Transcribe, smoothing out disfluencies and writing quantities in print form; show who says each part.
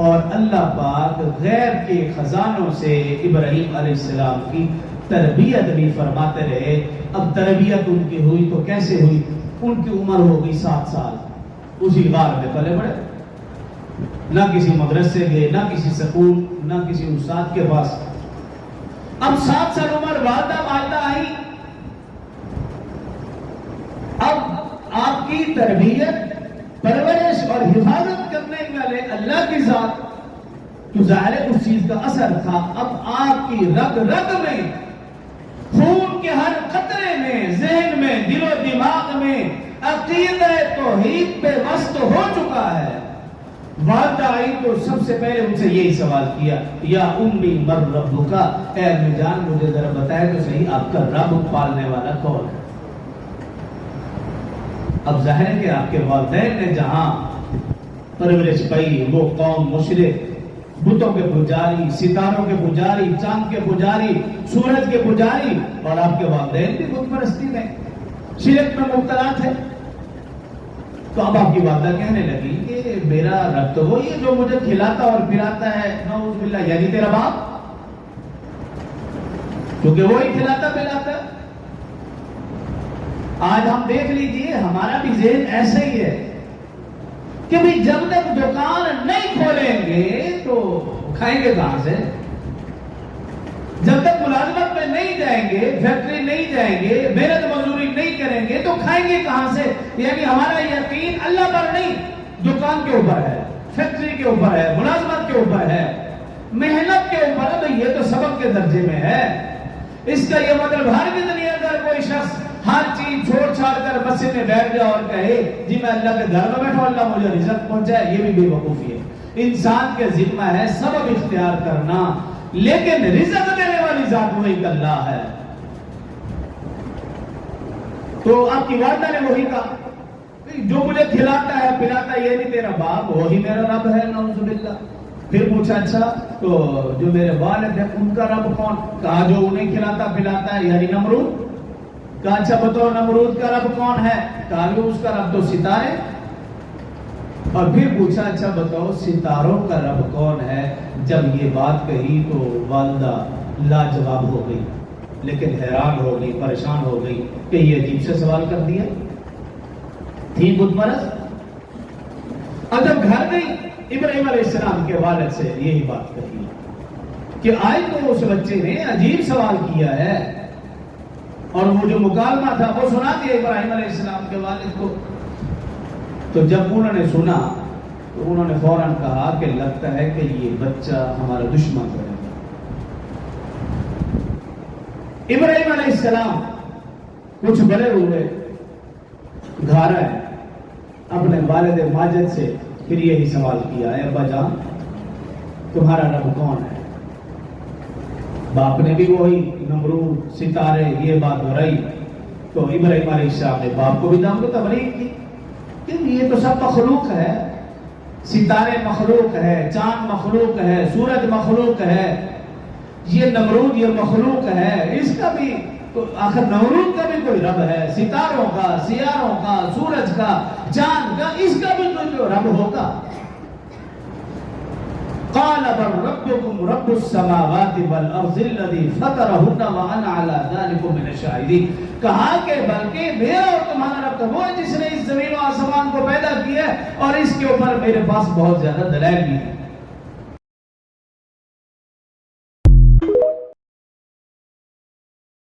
Speaker 1: اور اللہ پاک غیب کے خزانوں سے ابراہیم علیہ السلام کی تربیت بھی فرماتے رہے. اب تربیت ان کی ہوئی تو کیسے ہوئی؟ ان کی عمر ہو گئی 7 سال. اسی غار میں پلے بڑے، نہ کسی مدرسے گئے، نہ کسی سکول، نہ کسی استاد کے پاس. اب 7 سال عمر، والدہ آئی. اب آپ کی تربیت، پرورش اور حفاظت کرنے والے اللہ کی ذات، تو ظاہر ہے اس چیز کا اثر تھا. اب آپ کی رگ رگ میں، خون کے ہر قطرے میں، ذہن میں، دل و دماغ میں عقیدہ توحید پہ وسط ہو چکا ہے. والدہ آئی تو سب سے پہلے ان سے یہی سوال کیا، یا امی من ربکا، اے امی جان مجھے ذرا بتائے تو صحیح آپ کا رب پالنے والا کون ہے؟ اب ظاہر ہے کہ آپ کے والدین نے جہاں پرورش پائی وہ قوم مشرک، بتوں کے پجاری، ستاروں کے پجاری، چاند کے پجاری، سورج کے پجاری، اور آپ کے والدین بھی بت پرستی میں، شرک میں مبتلا تھے. تو اب آپ کی والدہ کہنے لگی کہ میرا رب تو وہی ہے جو مجھے کھلاتا اور پلاتا ہے، نعوذ باللہ، یعنی تیرا باپ، کیونکہ وہی کھلاتا پلاتا. آج ہم دیکھ لیجئے ہمارا بھی ذہن ایسا ہی ہے کہ بھئی جب تک دکان نہیں کھولیں گے تو کھائیں گے کہاں سے؟ جب تک ملازمت میں نہیں جائیں گے، فیکٹری نہیں جائیں گے، محنت مزدوری نہیں کریں گے تو کھائیں گے کہاں سے؟ یعنی ہمارا یقین اللہ پر نہیں، دکان کے اوپر ہے، فیکٹری کے اوپر ہے، ملازمت کے اوپر ہے، محنت کے اوپر ہے. تو یہ تو سبق کے درجے میں ہے. اس کا یہ مطلب ہر دنیا اگر کوئی شخص ہر چیز چھوڑ چھاڑ کر مسجد میں بیٹھ جائے اور کہے جی میں اللہ کے گھر میں بیٹھا اللہ مجھے رزق پہنچائے، یہ بھی بے وقوفی ہے. انسان کے ذمہ ہے سبب اختیار کرنا، لیکن رزق دینے والی ذات وہی اللہ ہے. تو آپ کی والدہ نے وہی کہا، جو مجھے کھلاتا ہے پلاتا ہے یہ نہیں تیرا باپ، وہی میرا رب ہے، نعوذ باللہ. پھر پوچھا اچھا تو جو میرے والد ہیں ان کا رب کون؟ کہا جو انہیں کھلاتا پلاتا ہے، یعنی نمرود. کہا اچھا بتاؤ نمرود کا رب کون ہے؟ کہا کہ اس کا رب تو ستارے. اور پھر پوچھا اچھا بتاؤ ستاروں کا رب کون ہے؟ جب یہ بات کہی تو والدہ لاجواب ہو گئی، لیکن حیران ہو گئی، پریشان ہو گئی کہ یہ عجیب سے سوال کر دیا. تھی بت پرست. اب جب گھر گئی ابراہیم علیہ السلام کے والد سے یہی بات کہی کہ آج تو اس بچے نے عجیب سوال کیا ہے، اور وہ جو مکالمہ تھا وہ سنا دیا ابراہیم علیہ السلام کے والد کو. تو جب انہوں نے سنا تو انہوں نے فوراً کہا کہ لگتا ہے کہ یہ بچہ ہمارا دشمن ہے. ابراہیم علیہ السلام کچھ بڑے ہوئے گھر آئے، اپنے والد ماجد سے پھر یہی سوال کیا ہے، ابا جان تمہارا رب کون ہے؟ باپ نے بھی وہی نمرود، ستارے، یہ بات دہرائی. تو ابراہیم علیہ السلام نے باپ کو بھی دام کو تبلیغ کی کہ یہ تو سب مخلوق ہے، ستارے مخلوق ہے، چاند مخلوق ہے، سورج مخلوق ہے، یہ نمرود یہ مخلوق ہے، اس کا بھی تو آخر نمرود کا بھی کوئی رب ہے، ستاروں کا، سیاروں کا، سورج کا، چاند کا، اس کا بھی کوئی رب ہوگا. قال بل ربكم رب السماوات والارض الذي فطرهن وانا على ذلك من الشاهدين. کہا کہ بلکہ میرا اور تمہارا رب تو وہ ہے جس نے اس زمین و آسمان کو پیدا کیا ہے، اور اس کے اوپر میرے پاس بہت زیادہ دلائل بھی ہیں.